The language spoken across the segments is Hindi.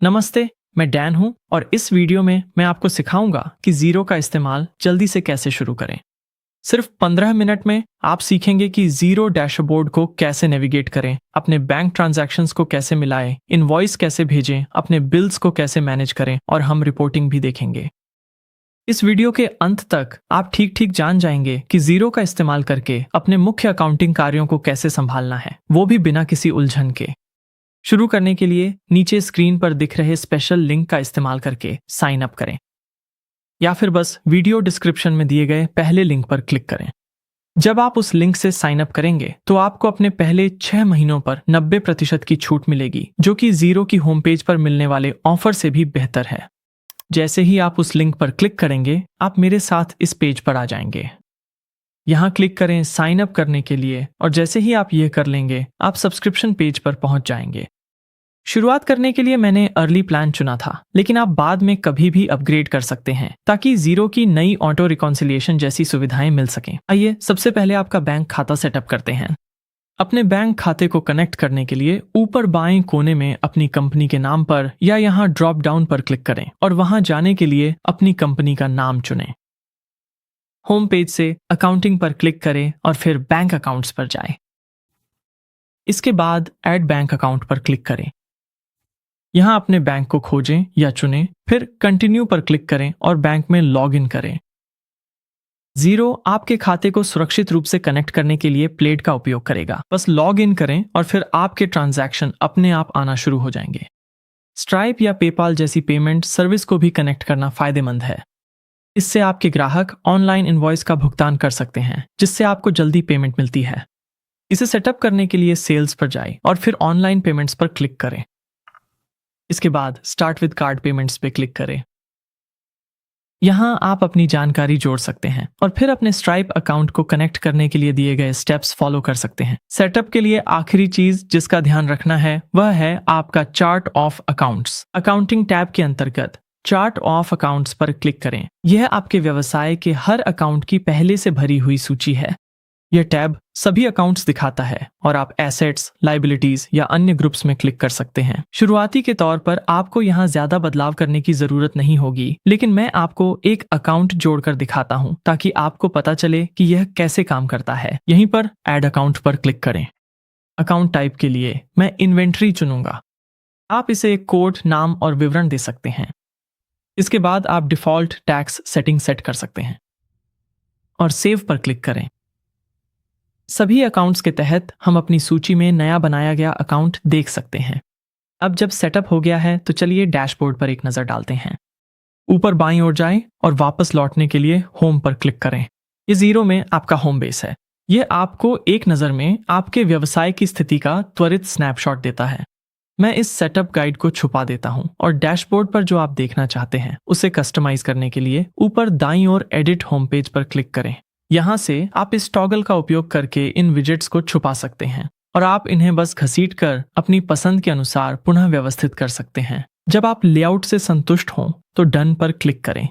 नमस्ते, मैं डैन हूं और इस वीडियो में मैं आपको सिखाऊंगा कि जीरो का इस्तेमाल जल्दी से कैसे शुरू करें। सिर्फ 15 मिनट में आप सीखेंगे कि जीरो डैशबोर्ड को कैसे नेविगेट करें, अपने बैंक ट्रांजैक्शंस को कैसे मिलाएं, इनवॉइस कैसे भेजें, अपने बिल्स को कैसे मैनेज करें और हम रिपोर्टिंग भी देखेंगे। इस वीडियो के अंत तक आप ठीक ठीक जान जाएंगे कि जीरो का इस्तेमाल करके अपने मुख्य अकाउंटिंग कार्यों को कैसे संभालना है, वो भी बिना किसी उलझन के। शुरू करने के लिए नीचे स्क्रीन पर दिख रहे स्पेशल लिंक का इस्तेमाल करके साइन अप करें या फिर बस वीडियो डिस्क्रिप्शन में दिए गए पहले लिंक पर क्लिक करें। जब आप उस लिंक से साइन अप करेंगे तो आपको अपने पहले 6 महीनों पर 90% की छूट मिलेगी, जो कि जीरो की होम पेज पर मिलने वाले ऑफर से भी बेहतर है। जैसे ही आप उस लिंक पर क्लिक करेंगे, आप मेरे साथ इस पेज पर आ जाएंगे। यहाँ क्लिक करें साइन अप करने के लिए और जैसे ही आप ये कर लेंगे, आप सब्सक्रिप्शन पेज पर पहुंच जाएंगे। शुरुआत करने के लिए मैंने अर्ली प्लान चुना था, लेकिन आप बाद में कभी भी अपग्रेड कर सकते हैं ताकि जीरो की नई ऑटो रिकॉन्सिलिएशन जैसी सुविधाएं मिल सकें। आइए सबसे पहले आपका बैंक खाता सेटअप करते हैं। अपने बैंक खाते को कनेक्ट करने के लिए ऊपर बाएं कोने में अपनी कंपनी के नाम पर या यहाँ ड्रॉप डाउन पर क्लिक करें और वहां जाने के लिए अपनी कंपनी का नाम चुनें। होम पेज से अकाउंटिंग पर क्लिक करें और फिर बैंक अकाउंट्स पर जाएं। इसके बाद ऐड बैंक अकाउंट पर क्लिक करें। यहां अपने बैंक को खोजें या चुनें, फिर कंटिन्यू पर क्लिक करें और बैंक में लॉग इन करें। जीरो आपके खाते को सुरक्षित रूप से कनेक्ट करने के लिए प्लेट का उपयोग करेगा। बस लॉग इन करें और फिर आपके ट्रांजैक्शन अपने आप आना शुरू हो जाएंगे। स्ट्राइप या पेपाल जैसी पेमेंट सर्विस को भी कनेक्ट करना फायदेमंद है। इससे आपके ग्राहक ऑनलाइन इनवॉइस का भुगतान कर सकते हैं, जिससे आपको जल्दी पेमेंट मिलती है। इसे सेटअप करने के लिए सेल्स पर जाएं और फिर ऑनलाइन पेमेंट्स पर क्लिक करें। इसके बाद स्टार्ट विद कार्ड पेमेंट्स पे क्लिक करें। यहां आप अपनी जानकारी जोड़ सकते हैं और फिर अपने स्ट्राइप अकाउंट को कनेक्ट करने के लिए दिए गए स्टेप्स फॉलो कर सकते हैं। सेटअप के लिए आखिरी चीज जिसका ध्यान रखना है वह है आपका chart of accounts. Accounting tab के अंतर्गत चार्ट ऑफ अकाउंट्स पर क्लिक करें। यह आपके व्यवसाय के हर अकाउंट की पहले से भरी हुई सूची है। यह टैब सभी अकाउंट्स दिखाता है और आप एसेट्स, लाइबिलिटीज या अन्य ग्रुप्स में क्लिक कर सकते हैं। शुरुआती के तौर पर आपको यहाँ ज्यादा बदलाव करने की जरूरत नहीं होगी, लेकिन मैं आपको एक अकाउंट जोड़कर दिखाता हूँ ताकि आपको पता चले कि यह कैसे काम करता है। यहीं पर ऐड अकाउंट पर क्लिक करें। अकाउंट टाइप के लिए मैं इन्वेंट्री चुनूंगा। आप इसे एक कोड, नाम और विवरण दे सकते हैं। इसके बाद आप डिफॉल्ट टैक्स सेटिंग सेट कर सकते हैं और सेव पर क्लिक करें। सभी अकाउंट्स के तहत हम अपनी सूची में नया बनाया गया अकाउंट देख सकते हैं। अब जब सेटअप हो गया है तो चलिए डैशबोर्ड पर एक नज़र डालते हैं। ऊपर बाईं ओर जाएं और वापस लौटने के लिए होम पर क्लिक करें। ये जीरो में आपका होम बेस है। यह आपको एक नज़र में आपके व्यवसाय की स्थिति का त्वरित स्नैपशॉट देता है। मैं इस सेटअप गाइड को छुपा देता हूं और डैशबोर्ड पर जो आप देखना चाहते हैं उसे कस्टमाइज करने के लिए ऊपर दाईं ओर एडिट होम पेज पर क्लिक करें। यहाँ से आप इस टॉगल का उपयोग करके इन विजेट्स को छुपा सकते हैं और आप इन्हें बस घसीटकर अपनी पसंद के अनुसार पुनः व्यवस्थित कर सकते हैं। जब आप लेआउट से संतुष्ट हों तो डन पर क्लिक करें।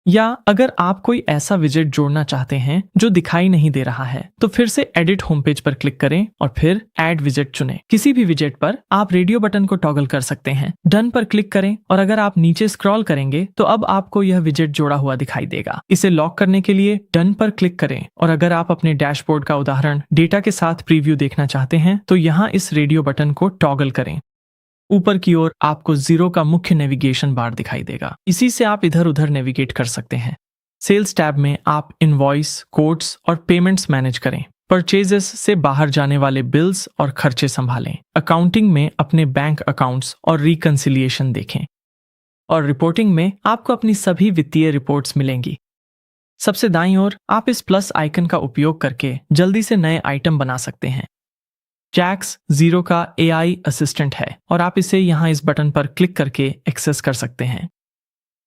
या अगर आप कोई ऐसा विजेट जोड़ना चाहते हैं जो दिखाई नहीं दे रहा है तो फिर से एडिट होम पेज पर क्लिक करें और फिर ऐड विजेट चुनें। किसी भी विजेट पर आप रेडियो बटन को टॉगल कर सकते हैं। डन पर क्लिक करें और अगर आप नीचे स्क्रॉल करेंगे तो अब आपको यह विजेट जोड़ा हुआ दिखाई देगा। इसे लॉक करने के लिए डन पर क्लिक करें और अगर आप अपने डैशबोर्ड का उदाहरण डेटा के साथ प्रीव्यू देखना चाहते हैं तो यहाँ इस रेडियो बटन को टॉगल करें। ऊपर की ओर आपको जीरो का मुख्य नेविगेशन बार दिखाई देगा। इसी से आप इधर उधर नेविगेट कर सकते हैं। सेल्स टैब में आप इनवॉइस, कोड्स और पेमेंट्स मैनेज करें। परचेजेस से बाहर जाने वाले बिल्स और खर्चे संभालें। अकाउंटिंग में अपने बैंक अकाउंट्स और रिकंसिलिएशन देखें और रिपोर्टिंग में आपको अपनी सभी वित्तीय रिपोर्ट्स मिलेंगी। सबसे दाईं ओर आप इस प्लस आइकन का उपयोग करके जल्दी से नए आइटम बना सकते हैं। जैक्स जीरो का AI असिस्टेंट है और आप इसे यहाँ इस बटन पर क्लिक करके एक्सेस कर सकते हैं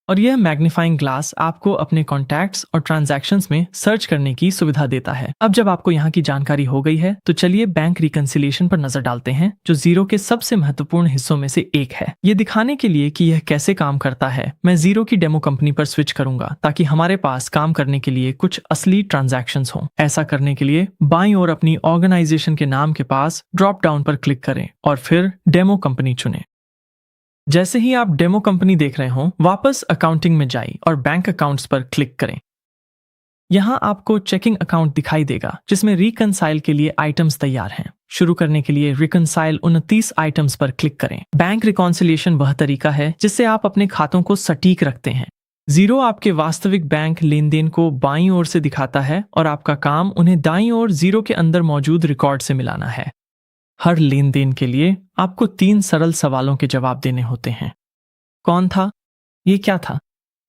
और यह मैग्नीफाइंग ग्लास आपको अपने कॉन्टैक्ट्स और ट्रांजैक्शंस में सर्च करने की सुविधा देता है। अब जब आपको यहाँ की जानकारी हो गई है तो चलिए बैंक रिकंसिलिएशन पर नजर डालते हैं, जो जीरो के सबसे महत्वपूर्ण हिस्सों में से एक है। ये दिखाने के लिए कि यह कैसे काम करता है, मैं जीरो की डेमो कंपनी पर स्विच करूंगा ताकि हमारे पास काम करने के लिए कुछ असली ट्रांजैक्शंस हों। ऐसा करने के लिए बाईं ओर अपनी ऑर्गेनाइजेशन के नाम के पास ड्रॉप डाउन पर क्लिक करें और फिर डेमो कंपनी चुनें। जैसे ही आप डेमो कंपनी देख रहे हो, वापस अकाउंटिंग में जाइए और बैंक अकाउंट्स पर क्लिक करें। यहाँ आपको चेकिंग अकाउंट दिखाई देगा जिसमें रिकनसाइल के लिए आइटम्स तैयार हैं। शुरू करने के लिए रिकनसाइल 29 आइटम्स पर क्लिक करें। बैंक रिकॉन्सिलिएशन वह तरीका है जिससे आप अपने खातों को सटीक रखते हैं। जीरो आपके वास्तविक बैंक लेन देन को बाईं ओर से दिखाता है और आपका काम उन्हें दाईं ओर जीरो के अंदर मौजूद रिकॉर्ड से मिलाना है। हर लेन देन के लिए आपको 3 सरल सवालों के जवाब देने होते हैं। कौन था, ये क्या था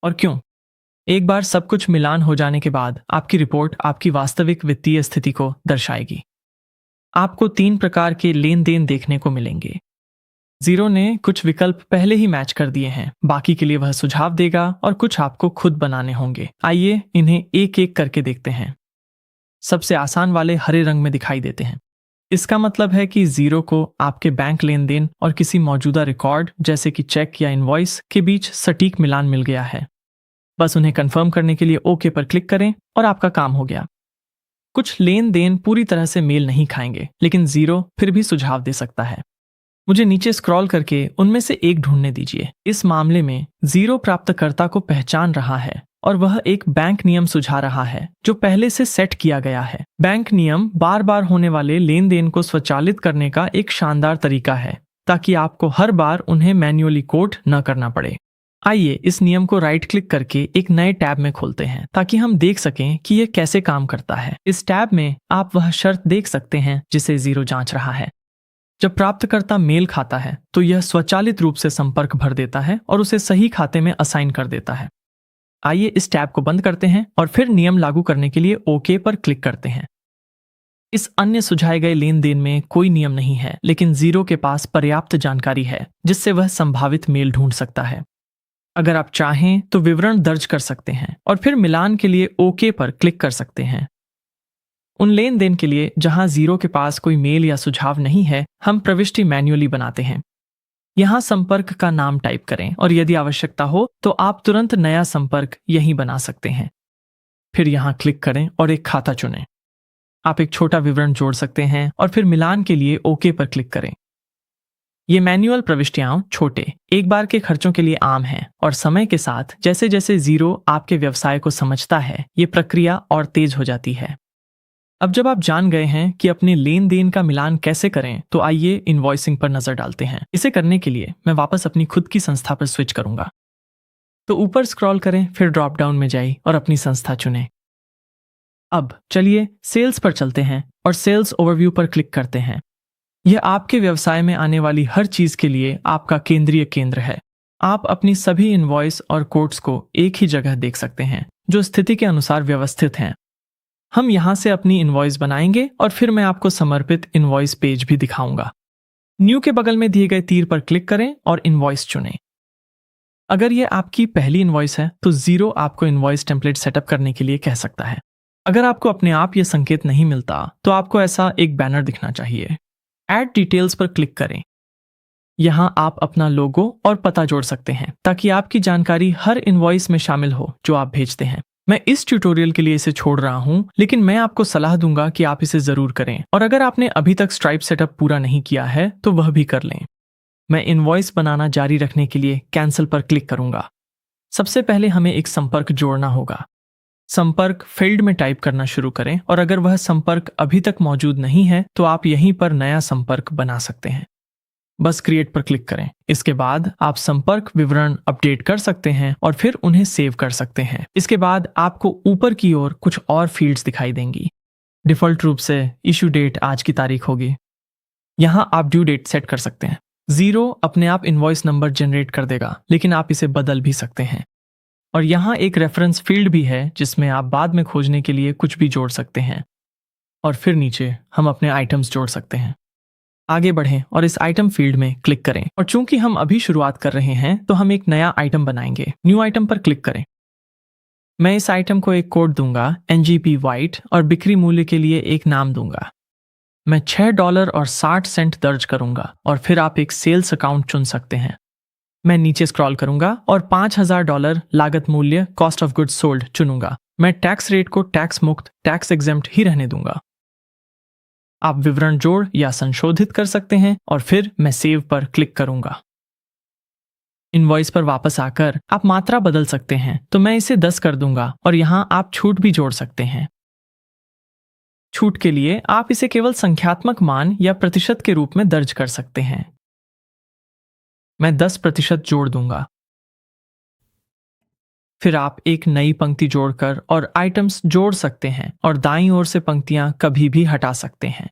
और क्यों। एक बार सब कुछ मिलान हो जाने के बाद आपकी रिपोर्ट आपकी वास्तविक वित्तीय स्थिति को दर्शाएगी। आपको 3 प्रकार के लेन देन देखने को मिलेंगे। जीरो ने कुछ विकल्प पहले ही मैच कर दिए हैं, बाकी के लिए वह सुझाव देगा और कुछ आपको खुद बनाने होंगे। आइए इन्हें एक एक करके देखते हैं। सबसे आसान वाले हरे रंग में दिखाई देते हैं। इसका मतलब है कि जीरो को आपके बैंक लेन देन और किसी मौजूदा रिकॉर्ड जैसे कि चेक या इनवॉइस के बीच सटीक मिलान मिल गया है। बस उन्हें कंफर्म करने के लिए ओके पर क्लिक करें और आपका काम हो गया। कुछ लेन देन पूरी तरह से मेल नहीं खाएंगे, लेकिन जीरो फिर भी सुझाव दे सकता है। मुझे नीचे स्क्रॉल करके उनमें से एक ढूंढने दीजिए। इस मामले में जीरो प्राप्तकर्ता को पहचान रहा है और वह एक बैंक नियम सुझा रहा है जो पहले से सेट किया गया है। बैंक नियम बार बार होने वाले लेन देन को स्वचालित करने का एक शानदार तरीका है, ताकि आपको हर बार उन्हें मैन्युअली कोड न करना पड़े। आइए इस नियम को राइट क्लिक करके एक नए टैब में खोलते हैं ताकि हम देख सकें कि यह कैसे काम करता है। इस टैब में आप वह शर्त देख सकते हैं जिसे जीरो जांच रहा है। जब प्राप्तकर्ता मेल खाता है तो यह स्वचालित रूप से संपर्क भर देता है और उसे सही खाते में असाइन कर देता है। आइए इस टैब को बंद करते हैं और फिर नियम लागू करने के लिए ओके पर क्लिक करते हैं। इस अन्य सुझाए गए लेन देन में कोई नियम नहीं है, लेकिन जीरो के पास पर्याप्त जानकारी है जिससे वह संभावित मेल ढूंढ सकता है। अगर आप चाहें तो विवरण दर्ज कर सकते हैं और फिर मिलान के लिए ओके पर क्लिक कर सकते हैं। उन लेन देन के लिए जहां जीरो के पास कोई मेल या सुझाव नहीं है, हम प्रविष्टि मैन्युअली बनाते हैं। यहां संपर्क का नाम टाइप करें और यदि आवश्यकता हो तो आप तुरंत नया संपर्क यहीं बना सकते हैं। फिर यहां क्लिक करें और एक खाता चुनें। आप एक छोटा विवरण जोड़ सकते हैं और फिर मिलान के लिए ओके पर क्लिक करें। ये मैन्युअल प्रविष्टियां छोटे, एक बार के खर्चों के लिए आम हैं और समय के साथ जैसे जैसे जीरो आपके व्यवसाय को समझता है, ये प्रक्रिया और तेज हो जाती है। अब जब आप जान गए हैं कि अपने लेन देन का मिलान कैसे करें, तो आइए इनवॉइसिंग पर नजर डालते हैं। इसे करने के लिए मैं वापस अपनी खुद की संस्था पर स्विच करूंगा। तो ऊपर स्क्रॉल करें, फिर ड्रॉप डाउन में जाइए और अपनी संस्था चुनें। अब चलिए सेल्स पर चलते हैं और सेल्स ओवरव्यू पर क्लिक करते हैं। यह आपके व्यवसाय में आने वाली हर चीज के लिए आपका केंद्रीय केंद्र है। आप अपनी सभी इनवॉइस और कोड्स को एक ही जगह देख सकते हैं जो स्थिति के अनुसार व्यवस्थित हैं। हम यहां से अपनी इनवॉइस बनाएंगे और फिर मैं आपको समर्पित इनवॉइस पेज भी दिखाऊंगा। न्यू के बगल में दिए गए तीर पर क्लिक करें और इनवॉइस चुनें। अगर यह आपकी पहली इनवॉइस है तो जीरो आपको इनवॉइस टेम्पलेट सेटअप करने के लिए कह सकता है। अगर आपको अपने आप यह संकेत नहीं मिलता तो आपको ऐसा एक बैनर दिखना चाहिए। ऐड डिटेल्स पर क्लिक करें। यहां आप अपना लोगो और पता जोड़ सकते हैं ताकि आपकी जानकारी हर इनवॉइस में शामिल हो जो आप भेजते हैं। मैं इस ट्यूटोरियल के लिए इसे छोड़ रहा हूं, लेकिन मैं आपको सलाह दूंगा कि आप इसे जरूर करें और अगर आपने अभी तक स्ट्राइप सेटअप पूरा नहीं किया है तो वह भी कर लें। मैं इनवॉइस बनाना जारी रखने के लिए कैंसिल पर क्लिक करूंगा। सबसे पहले हमें एक संपर्क जोड़ना होगा। संपर्क फील्ड में टाइप करना शुरू करें और अगर वह संपर्क अभी तक मौजूद नहीं है तो आप यहीं पर नया संपर्क बना सकते हैं। बस क्रिएट पर क्लिक करें। इसके बाद आप संपर्क विवरण अपडेट कर सकते हैं और फिर उन्हें सेव कर सकते हैं। इसके बाद आपको ऊपर की ओर कुछ और फील्ड्स दिखाई देंगी। डिफॉल्ट रूप से इशू डेट आज की तारीख होगी। यहां आप ड्यू डेट सेट कर सकते हैं। जीरो अपने आप इनवॉइस नंबर जनरेट कर देगा, लेकिन आप इसे बदल भी सकते हैं। और यहाँ एक रेफरेंस फील्ड भी है जिसमें आप बाद में खोजने के लिए कुछ भी जोड़ सकते हैं। और फिर नीचे हम अपने आइटम्स जोड़ सकते हैं। आगे बढ़ें और इस आइटम फील्ड में क्लिक करें और चूंकि हम अभी शुरुआत कर रहे हैं तो हम एक नया आइटम बनाएंगे। न्यू आइटम पर क्लिक करें। मैं इस आइटम को एक कोड दूंगा NGP वाइट और बिक्री मूल्य के लिए एक नाम दूंगा। मैं $6.60 दर्ज करूंगा और फिर आप एक सेल्स अकाउंट चुन सकते हैं। मैं नीचे स्क्रॉल करूंगा और $5000 लागत मूल्य कॉस्ट ऑफ गुड्स सोल्ड चुनूंगा। मैं टैक्स रेट को टैक्स मुक्त टैक्स एग्जेम्प्ट ही रहने दूंगा। आप विवरण जोड़ या संशोधित कर सकते हैं और फिर मैं सेव पर क्लिक करूंगा। इनवॉइस पर वापस आकर आप मात्रा बदल सकते हैं, तो मैं इसे 10 कर दूंगा और यहाँ आप छूट भी जोड़ सकते हैं। छूट के लिए आप इसे केवल संख्यात्मक मान या प्रतिशत के रूप में दर्ज कर सकते हैं। मैं 10% जोड़ दूंगा। फिर आप एक नई पंक्ति जोड़कर और आइटम्स जोड़ सकते हैं और दाईं ओर से पंक्तियां कभी भी हटा सकते हैं।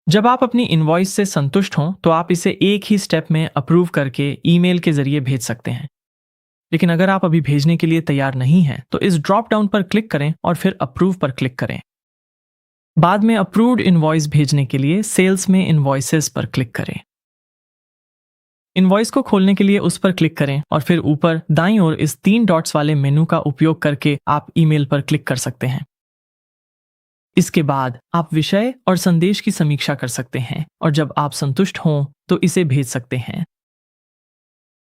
जब आप अपनी इनवॉइस से संतुष्ट हों तो आप इसे एक ही स्टेप में अप्रूव करके ईमेल के जरिए भेज सकते हैं। लेकिन अगर आप अभी भेजने के लिए तैयार नहीं हैं तो इस ड्रॉप डाउन पर क्लिक करें और फिर अप्रूव पर क्लिक करें। बाद में अप्रूव्ड इनवॉइस भेजने के लिए सेल्स में इनवॉइसेस पर क्लिक करें। इनवॉइस को खोलने के लिए उस पर क्लिक करें और फिर ऊपर दाईं ओर इस 3 डॉट्स वाले मेनू का उपयोग करके आप ईमेल पर क्लिक कर सकते हैं। इसके बाद आप विषय और संदेश की समीक्षा कर सकते हैं और जब आप संतुष्ट हों तो इसे भेज सकते हैं।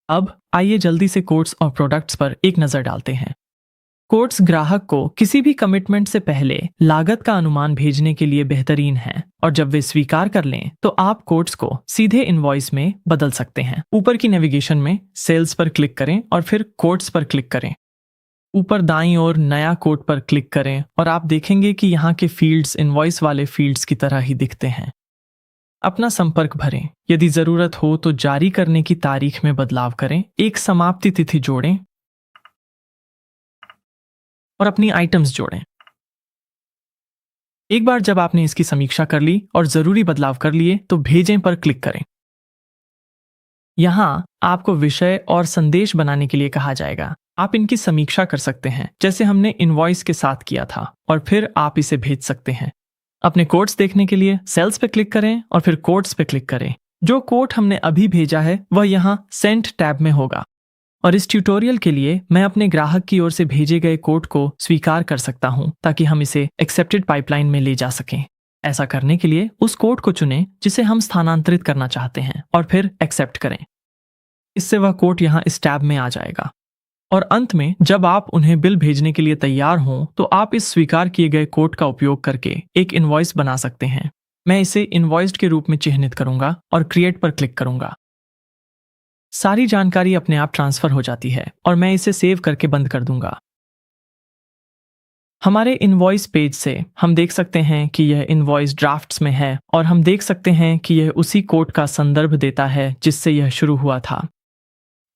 अब आइए जल्दी से कोट्स और प्रोडक्ट्स पर एक नजर डालते हैं। कोट्स ग्राहक को किसी भी कमिटमेंट से पहले लागत का अनुमान भेजने के लिए बेहतरीन है और जब वे स्वीकार कर लें तो आप कोट्स को सीधे इनवॉइस में बदल सकते हैं। ऊपर की नेविगेशन में सेल्स पर क्लिक करें और फिर कोट्स पर क्लिक करें। ऊपर दाईं ओर नया कोट पर क्लिक करें और आप देखेंगे कि यहाँ के फील्ड्स इनवॉइस वाले फील्ड्स की तरह ही दिखते हैं। अपना संपर्क भरें। यदि जरूरत हो तो जारी करने की तारीख में बदलाव करें, एक समाप्ति तिथि जोड़ें और अपनी आइटम्स जोड़ें। एक बार जब आपने इसकी समीक्षा कर ली और जरूरी बदलाव कर लिए तो भेजें पर क्लिक करें। यहां आपको विषय और संदेश बनाने के लिए कहा जाएगा। आप इनकी समीक्षा कर सकते हैं जैसे हमने इनवॉइस के साथ किया था और फिर आप इसे भेज सकते हैं। अपने कोट्स देखने के लिए सेल्स पे क्लिक करें और फिर कोट्स पे क्लिक करें। जो कोट हमने अभी भेजा है वह यहाँ सेंड टैब में होगा और इस ट्यूटोरियल के लिए मैं अपने ग्राहक की ओर से भेजे गए कोड को स्वीकार कर सकता हूं ताकि हम इसे एक्सेप्टेड पाइपलाइन में ले जा सकें। ऐसा करने के लिए उस कोड को चुनें जिसे हम स्थानांतरित करना चाहते हैं और फिर एक्सेप्ट करें। इससे वह कोड यहाँ इस टैब में आ जाएगा और अंत में जब आप उन्हें बिल भेजने के लिए तैयार हों तो आप इस स्वीकार किए गए कोड का उपयोग करके एक इनवॉइस बना सकते हैं। मैं इसे इनवॉइस्ड के रूप में चिह्नित करूंगा और क्रिएट पर क्लिक करूंगा। सारी जानकारी अपने आप ट्रांसफर हो जाती है और मैं इसे सेव करके बंद कर दूंगा। हमारे इनवॉइस पेज से हम देख सकते हैं कि यह इनवॉइस ड्राफ्ट्स में है और हम देख सकते हैं कि यह उसी कोड का संदर्भ देता है जिससे यह शुरू हुआ था।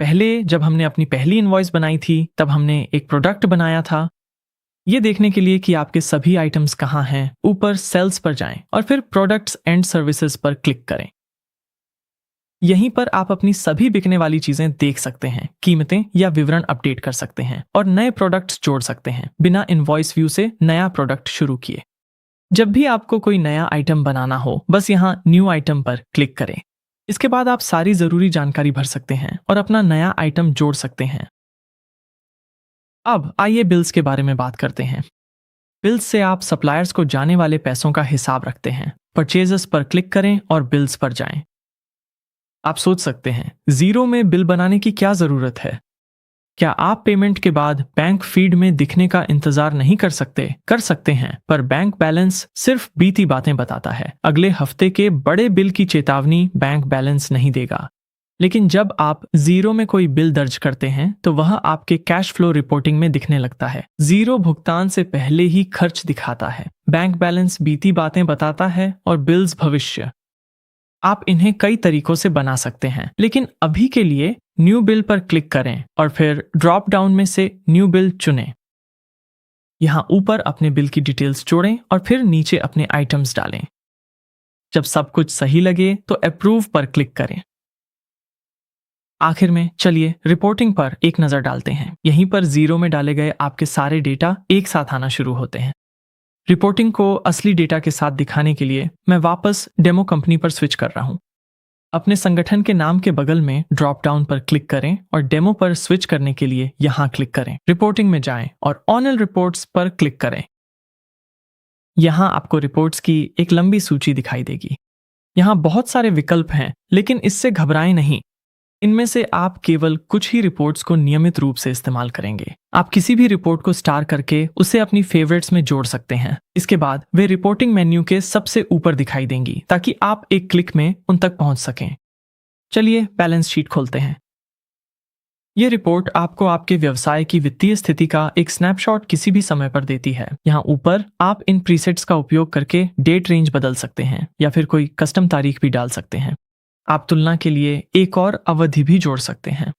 पहले जब हमने अपनी पहली इनवॉइस बनाई थी तब हमने एक प्रोडक्ट बनाया था। ये देखने के लिए कि आपके सभी आइटम्स कहाँ हैं, ऊपर सेल्स पर जाएं और फिर प्रोडक्ट्स एंड सर्विसेज पर क्लिक करें। यहीं पर आप अपनी सभी बिकने वाली चीजें देख सकते हैं, कीमतें या विवरण अपडेट कर सकते हैं और नए प्रोडक्ट्स जोड़ सकते हैं बिना इनवॉइस व्यू से नया प्रोडक्ट शुरू किए। जब भी आपको कोई नया आइटम बनाना हो बस यहाँ न्यू आइटम पर क्लिक करें। इसके बाद आप सारी जरूरी जानकारी भर सकते हैं और अपना नया आइटम जोड़ सकते हैं। अब आइए बिल्स के बारे में बात करते हैं। बिल्स से आप सप्लायर्स को जाने वाले पैसों का हिसाब रखते हैं। परचेजेस पर क्लिक करें और बिल्स पर जाएं। आप सोच सकते हैं जीरो में बिल बनाने की क्या जरूरत है? क्या आप पेमेंट के बाद बैंक फीड में दिखने का इंतजार नहीं कर सकते? कर सकते हैं, पर बैंक बैलेंस सिर्फ बीती बातें बताता है। अगले हफ्ते के बड़े बिल की चेतावनी बैंक बैलेंस नहीं देगा। लेकिन जब आप जीरो में कोई बिल दर्ज करते हैं तो वह आपके कैश फ्लो रिपोर्टिंग में दिखने लगता है। जीरो भुगतान से पहले ही खर्च दिखाता है, बैंक बैलेंस बीती बातें बताता है और बिल्स भविष्य। आप इन्हें कई तरीकों से बना सकते हैं, लेकिन अभी के लिए न्यू बिल पर क्लिक करें और फिर ड्रॉप डाउन में से न्यू बिल चुनें। यहां ऊपर अपने बिल की डिटेल्स जोड़ें और फिर नीचे अपने आइटम्स डालें। जब सब कुछ सही लगे तो अप्रूव पर क्लिक करें। आखिर में चलिए रिपोर्टिंग पर एक नजर डालते हैं। यहीं पर जीरो में डाले गए आपके सारे डेटा एक साथ आना शुरू होते हैं। रिपोर्टिंग को असली डेटा के साथ दिखाने के लिए मैं वापस डेमो कंपनी पर स्विच कर रहा हूं। अपने संगठन के नाम के बगल में ड्रॉप डाउन पर क्लिक करें और डेमो पर स्विच करने के लिए यहां क्लिक करें। रिपोर्टिंग में जाएं और ऑनल रिपोर्ट्स पर क्लिक करें। यहां आपको रिपोर्ट्स की एक लंबी सूची दिखाई देगी। यहां बहुत सारे विकल्प हैं, लेकिन इससे घबराएं नहीं। इनमें से आप केवल कुछ ही रिपोर्ट्स को नियमित रूप से इस्तेमाल करेंगे। आप किसी भी रिपोर्ट को स्टार करके उसे अपनी फेवरेट्स में जोड़ सकते हैं। इसके बाद वे रिपोर्टिंग मेन्यू के सबसे ऊपर दिखाई देंगी ताकि आप एक क्लिक में उन तक पहुंच सकें। चलिए बैलेंस शीट खोलते हैं। ये रिपोर्ट आपको आपके व्यवसाय की वित्तीय स्थिति का एक स्नैपशॉट किसी भी समय पर देती है। यहाँ ऊपर आप इन प्रीसेट्स का उपयोग करके डेट रेंज बदल सकते हैं या फिर कोई कस्टम तारीख भी डाल सकते हैं। आप तुलना के लिए एक और अवधि भी जोड़ सकते हैं।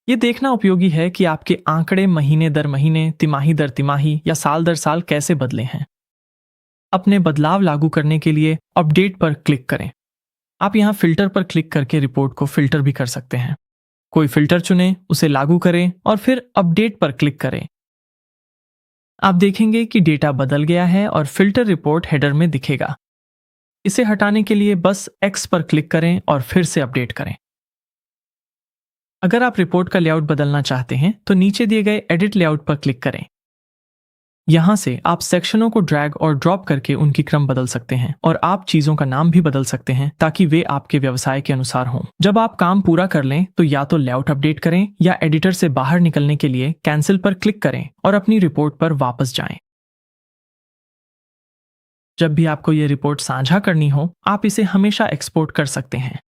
ये देखना उपयोगी है कि आपके आंकड़े महीने दर महीने, तिमाही दर तिमाही या साल दर साल कैसे बदले हैं। अपने बदलाव लागू करने के लिए अपडेट पर क्लिक करें। आप यहाँ फिल्टर पर क्लिक करके रिपोर्ट को फिल्टर भी कर सकते हैं। कोई फिल्टर चुनें, उसे लागू करें और फिर अपडेट पर क्लिक करें। आप देखेंगे कि डेटा बदल गया है और फिल्टर रिपोर्ट हेडर में दिखेगा। इसे हटाने के लिए बस X पर क्लिक करें और फिर से अपडेट करें। अगर आप रिपोर्ट का लेआउट बदलना चाहते हैं तो नीचे दिए गए एडिट लेआउट पर क्लिक करें। यहां से आप सेक्शनों को ड्रैग और ड्रॉप करके उनकी क्रम बदल सकते हैं और आप चीजों का नाम भी बदल सकते हैं ताकि वे आपके व्यवसाय के अनुसार हों। जब आप काम पूरा कर लें तो या तो लेआउट अपडेट करें या एडिटर से बाहर निकलने के लिए कैंसिल पर क्लिक करें और अपनी रिपोर्ट पर वापस जाएं। जब भी आपको ये रिपोर्ट साझा करनी हो, आप इसे हमेशा एक्सपोर्ट कर सकते हैं।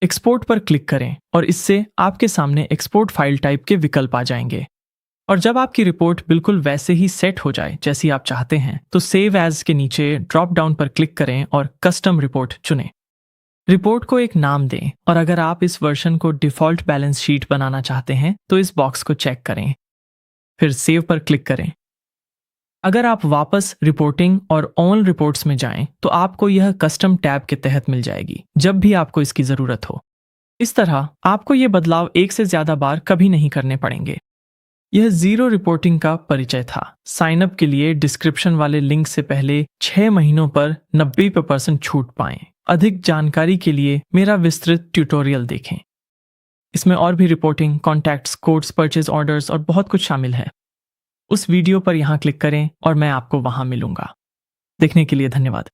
एक्सपोर्ट पर क्लिक करें और इससे आपके सामने एक्सपोर्ट फाइल टाइप के विकल्प आ जाएंगे। और जब आपकी रिपोर्ट बिल्कुल वैसे ही सेट हो जाए जैसी आप चाहते हैं तो सेव एज के नीचे ड्रॉप डाउन पर क्लिक करें और कस्टम रिपोर्ट चुनें। रिपोर्ट को एक नाम दें और अगर आप इस वर्जन को डिफॉल्ट बैलेंस शीट बनाना चाहते हैं तो इस बॉक्स को चेक करें, फिर सेव पर क्लिक करें। अगर आप वापस रिपोर्टिंग और ऑन रिपोर्ट्स में जाएं तो आपको यह कस्टम टैब के तहत मिल जाएगी जब भी आपको इसकी जरूरत हो। इस तरह आपको ये बदलाव एक से ज्यादा बार कभी नहीं करने पड़ेंगे। यह जीरो रिपोर्टिंग का परिचय था। साइन अप के लिए डिस्क्रिप्शन वाले लिंक से पहले 6 महीनों पर 90% छूट पाएं। अधिक जानकारी के लिए मेरा विस्तृत ट्यूटोरियल देखें। इसमें और भी reporting, contacts, codes, purchase orders और बहुत कुछ शामिल है। उस वीडियो पर यहाँ क्लिक करें और मैं आपको वहां मिलूंगा। देखने के लिए धन्यवाद।